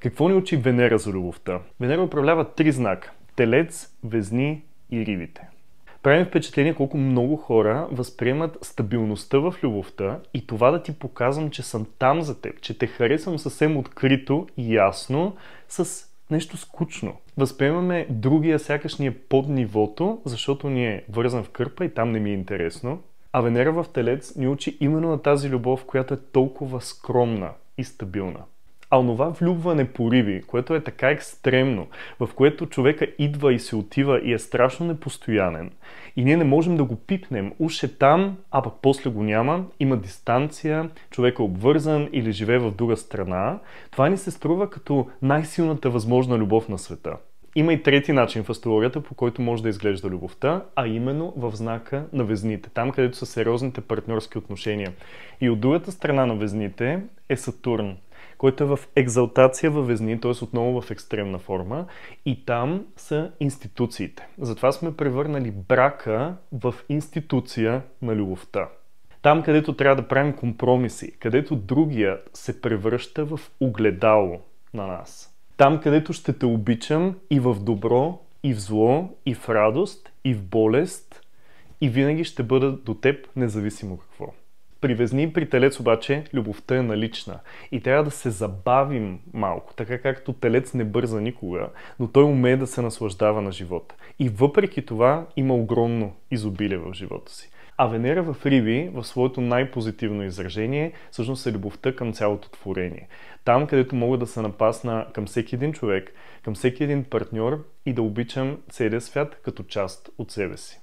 Какво ни учи Венера за любовта? Венера управлява три знака – Телец, Везни и Рибите. Прави впечатление колко много хора възприемат стабилността в любовта и това да ти показвам, че съм там за теб, че те харесвам съвсем открито и ясно с нещо скучно. Възприемаме другия, сякаш ни е под нивото, защото ни е вързан в кърпа и там не ми е интересно. А Венера в Телец ни учи именно на тази любов, която е толкова скромна и стабилна. А онова влюбване по риби, което е така екстремно, в което човека идва и се отива и е страшно непостоянен, и ние не можем да го пипнем, уж е там, а пък после го няма, има дистанция, човек е обвързан или живее в друга страна, това ни се струва като най-силната възможна любов на света. Има и трети начин в астрологията, по който може да изглежда любовта, а именно в знака на Везните, там където са сериозните партньорски отношения. И от другата страна на Везните е Сатурн, който е в екзалтация във Везни, т.е. отново в екстремна форма, и там са институциите. Затова сме превърнали брака в институция на любовта. Там, където трябва да правим компромиси, където другия се превръща в огледало на нас. Там, където ще те обичам и в добро, и в зло, и в радост, и в болест, и винаги ще бъда до теб, независимо какво. При Везни и при Телец обаче любовта е налична и трябва да се забавим малко, така както Телец не бърза никога, но той умее да се наслаждава на живота. И въпреки това има огромно изобилие в живота си. А Венера в Риби, в своето най-позитивно изражение, всъщност е любовта към цялото творение. Там, където мога да се напасна към всеки един човек, към всеки един партньор и да обичам целия свят като част от себе си.